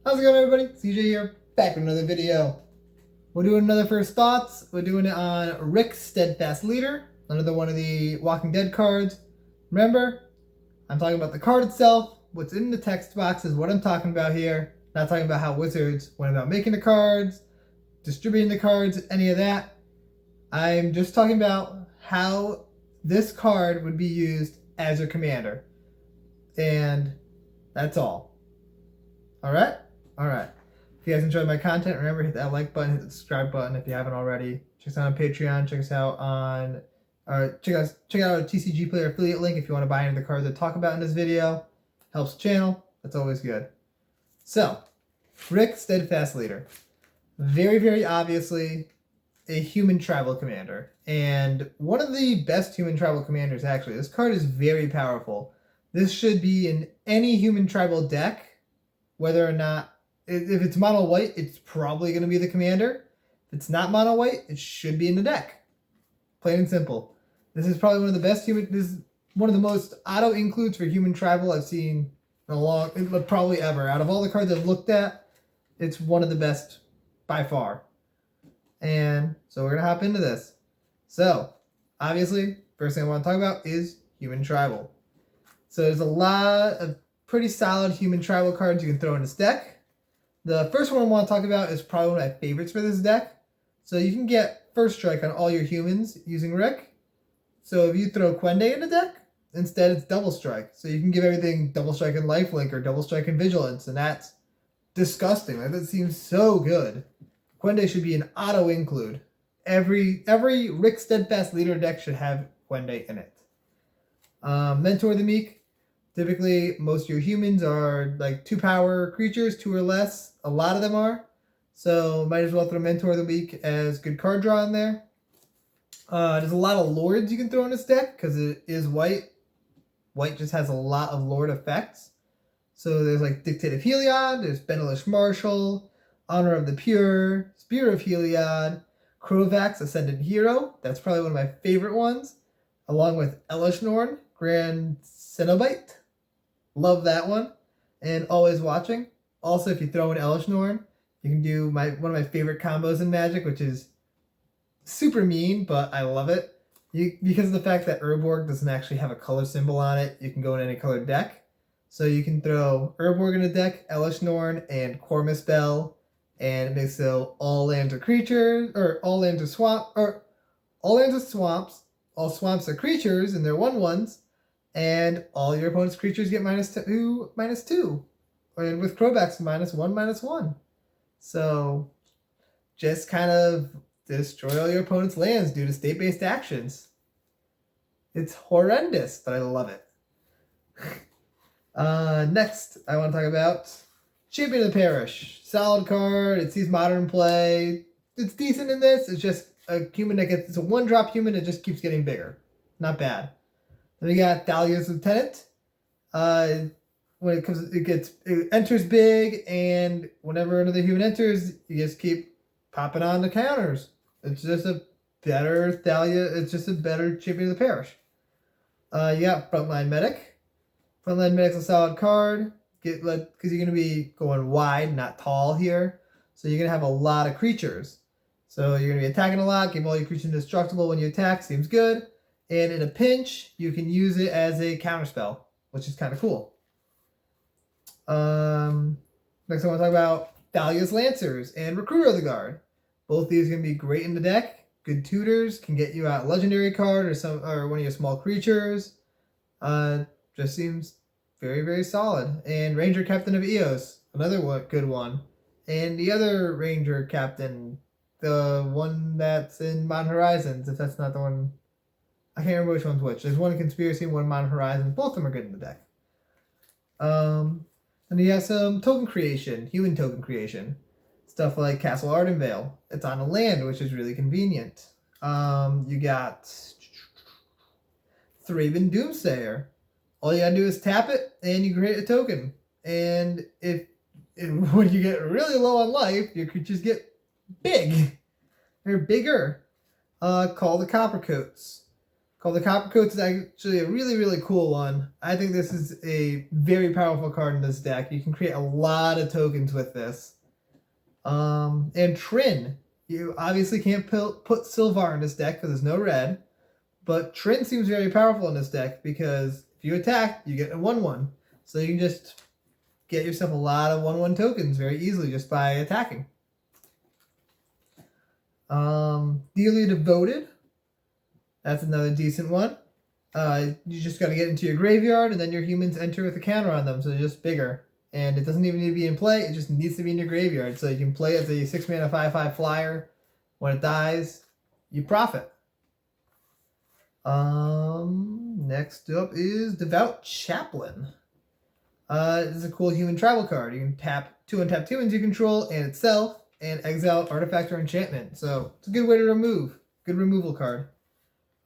How's it going, everybody? CJ here, back with another video. We're doing another first thoughts. We're doing it on Rick Steadfast Leader, another one of the Walking Dead cards. Remember, I'm talking about the card itself. What's in the text box is what I'm talking about here. Not talking about how Wizards went about making the cards, distributing the cards, any of that. I'm just talking about how this card would be used as your commander. And that's all. Alright? Alright. If you guys enjoyed my content, remember, hit that like button, hit the subscribe button if you haven't already. Check us out on Patreon. Check us out on check out our TCG Player affiliate link if you want to buy any of the cards I talk about in this video. Helps the channel. That's always good. So, Rick, Steadfast Leader. Very, very obviously a human travel commander. And one of the best human travel commanders, actually. This card is very powerful. This should be in any human tribal deck, whether or not, if it's mono white, it's probably going to be the commander. If it's not mono white, it should be in the deck. Plain and simple. This is probably one of the best this is one of the most auto includes for human tribal I've seen in a long, probably ever. Out of all the cards I've looked at, it's one of the best by far. And so we're going to hop into this. So, obviously, first thing I want to talk about is human tribal. So there's a lot of pretty solid human tribal cards you can throw in this deck. The first one I want to talk about is probably one of my favorites for this deck. So you can get first strike on all your humans using Rick. So if you throw Quende in the deck, instead it's double strike. So you can give everything double strike and lifelink or double strike and vigilance, and that's disgusting. Like, that seems so good. Quende should be an auto include. Every Rick Steadfast Leader deck should have Quende in it. Mentor of the Meek. Typically, most of your humans are like 2-power creatures, 2 or less. A lot of them are. So, might as well throw Mentor of the Week as good card draw in there. There's a lot of Lords you can throw in this deck because it is white. White just has a lot of Lord effects. So, there's like Dictate of Heliod, there's Benelish Marshal, Honor of the Pure, Spear of Heliod, Krovax Ascendant Hero. That's probably one of my favorite ones. Along with Elishnorn, Grand Cenobite. Love that one. And Always Watching. Also, if you throw in Elishnorn, you can do one of my favorite combos in Magic, which is super mean, but I love it. Because of the fact that Urborg doesn't actually have a color symbol on it, you can go in any colored deck. So you can throw Urborg in a deck, Elishnorn, and Cormus Bell, and it makes so all lands are creatures, or all lands are swamp, or all lands are swamps, all swamps are creatures, and they're 1/1s, and all your opponent's creatures get -2. And with Krovax, -1/-1. So, just kind of destroy all your opponent's lands due to state-based actions. It's horrendous, but I love it. Next, I want to talk about Champion of the Parish. Solid card. It sees modern play. It's decent in this. It's just a human that it's a 1-drop human that just keeps getting bigger. Not bad. Then we got Dahlia's Lieutenant. When it enters big, and whenever another human enters, you just keep popping on the counters. It's just a better Thalia. It's just a better Champion of the Parish. You got Frontline Medic. Frontline Medic's a solid card. Because you're going to be going wide, not tall here. So you're going to have a lot of creatures. So you're going to be attacking a lot. Give all your creatures indestructible when you attack. Seems good. And in a pinch, you can use it as a counterspell, which is kind of cool. Next I want to talk about Dahlia's Lancers and Recruiter of the Guard. Both these are going to be great in the deck. Good tutors. Can get you out a legendary card or one of your small creatures. Just seems very, very solid. And Ranger Captain of Eos. Another good one. And the other Ranger Captain, the one that's in Modern Horizons, if that's not the one. I can't remember which one's which. There's one in Conspiracy and one in Modern Horizons. Both of them are good in the deck. And you have some token creation, human token creation. Stuff like Castle Ardenvale. It's on a land, which is really convenient. You got Thraben Doomsayer. All you gotta do is tap it, and you create a token. And when you get really low on life, your creatures get big. They're bigger. Call the Coppercoats. called the Copper Coats. Is actually a really, really cool one. I think this is a very powerful card in this deck. You can create a lot of tokens with this. And Trin. You obviously can't put Sylvar in this deck because there's no red. But Trin seems very powerful in this deck because if you attack, you get a 1/1. So you can just get yourself a lot of 1/1 tokens very easily just by attacking. Dearly Devoted. That's another decent one. You just got to get into your graveyard, and then your humans enter with a counter on them, so they're just bigger. And it doesn't even need to be in play, it just needs to be in your graveyard. So you can play it as a 6-mana 5/5 flyer. When it dies, you profit. Next up is Devout Chaplain. This is a cool human travel card. You can tap 2 untap humans you control and itself, and exile artifact or enchantment. So it's a good way to remove. Good removal card.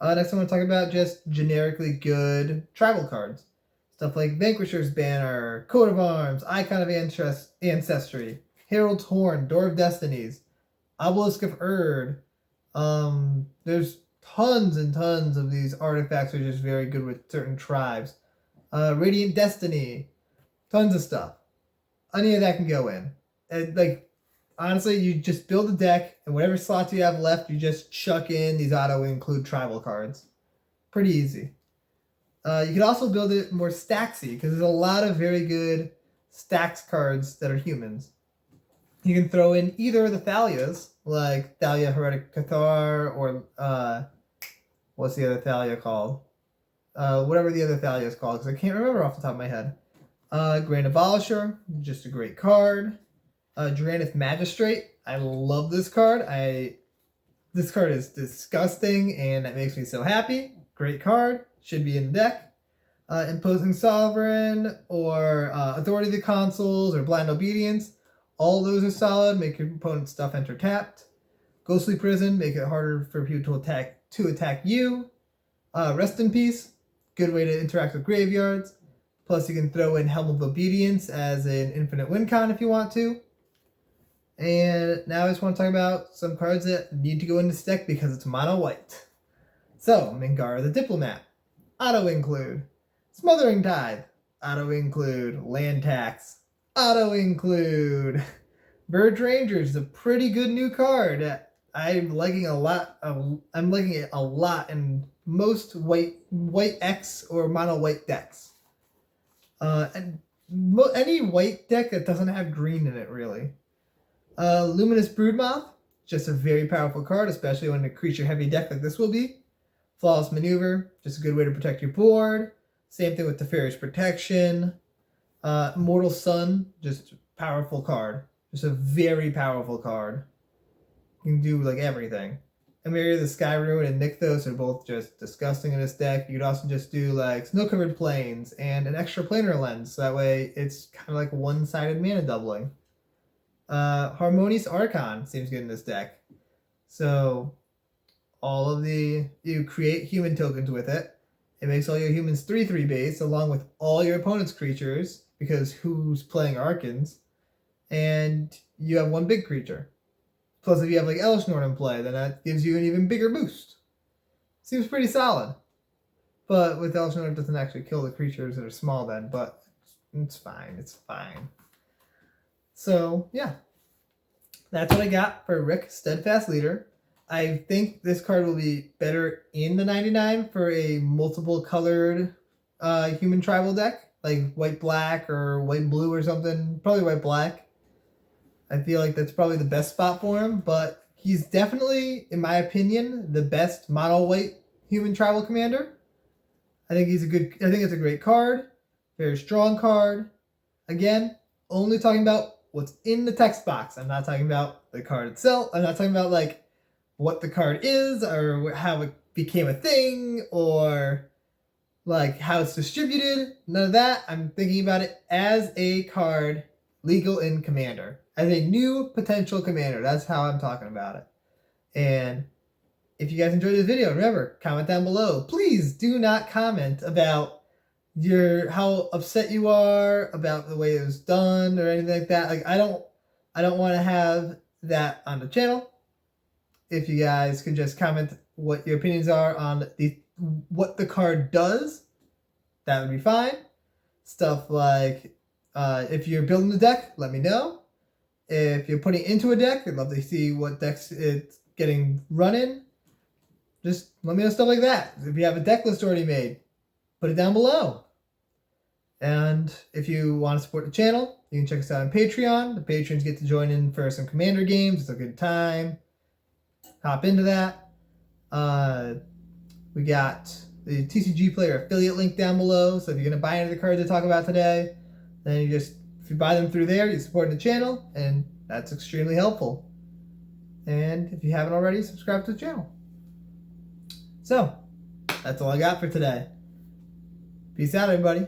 Next I want to talk about just generically good travel cards. Stuff like Vanquisher's Banner, Coat of Arms, Icon of Ancestry, Herald's Horn, Door of Destinies, Obelisk of Erd. There's tons and tons of these artifacts that are just very good with certain tribes. Radiant Destiny, tons of stuff. Any of that can go in. And honestly, you just build a deck, and whatever slots you have left, you just chuck in these auto-include tribal cards. Pretty easy. You can also build it more stacksy, because there's a lot of very good Stax cards that are humans. You can throw in either of the Thalias, like Thalia Heretic Cathar, or what's the other Thalia called? Whatever the other Thalia is called, because I can't remember off the top of my head. Grand Abolisher, just a great card. Drannith Magistrate. I love this card. This card is disgusting, and it makes me so happy. Great card. Should be in the deck. Imposing Sovereign, or Authority of the Consuls, or Blind Obedience. All those are solid. Make your opponent's stuff enter tapped. Ghostly Prison. Make it harder for people to attack you. Rest in Peace. Good way to interact with graveyards. Plus, you can throw in Helm of Obedience as an infinite win con if you want to. And now I just want to talk about some cards that need to go in this deck because it's mono white. So, Mingara the Diplomat, auto-include. Smothering Tithe, auto-include. Land Tax, auto-include. Verge Ranger is a pretty good new card. I'm liking a lot. I'm liking it a lot in most white X or mono white decks. And any white deck that doesn't have green in it, really. Luminous Broodmoth, just a very powerful card, especially when a creature-heavy deck like this will be. Flawless Maneuver, just a good way to protect your board. Same thing with Nefarious Protection. Mortal Sun, just a powerful card. Just a very powerful card. You can do everything. Emiria the Sky Ruin and Nykthos are both just disgusting in this deck. You could also just do Snow-Covered Plains and an extra planar lens, so that way it's kind of like one-sided mana doubling. Harmonious Archon seems good in this deck. So you create human tokens with it. It makes all your humans 3/3 base along with all your opponent's creatures, because who's playing Archons? And you have one big creature. Plus if you have Elishnorn in play, then that gives you an even bigger boost. Seems pretty solid. But with Elishnorn, it doesn't actually kill the creatures that are small then, but it's fine. It's fine. So, yeah. That's what I got for Rick Steadfast Leader. I think this card will be better in the 99 for a multiple colored human tribal deck, like white-black or white-blue or something. Probably white-black. I feel like that's probably the best spot for him, but he's definitely, in my opinion, the best mono-white human tribal commander. I think it's a great card. Very strong card. Again, only talking about what's in the text box. I'm not talking about the card itself. I'm not talking about what the card is or how it became a thing or how it's distributed. None of that. I'm thinking about it as a card legal in Commander. As a new potential commander. That's how I'm talking about it. And if you guys enjoyed this video, remember, comment down below. Please do not comment about how upset you are about the way it was done or anything like that. I don't want to have that on the channel. If you guys could just comment what your opinions are on the what the card does, that would be fine. Stuff like if you're building a deck, let me know. If you're putting it into a deck, I'd love to see what decks it's getting run in. Just let me know stuff like that. If you have a deck list already made, put it down below. And if you want to support the channel, you can check us out on Patreon. The patrons get to join in for some Commander games. It's a good time. Hop into that. We got the TCG Player affiliate link down below. So if you're going to buy any of the cards I talk about today, then if you buy them through there, you support the channel, and that's extremely helpful. And if you haven't already, subscribe to the channel. So, that's all I got for today. Peace out, everybody.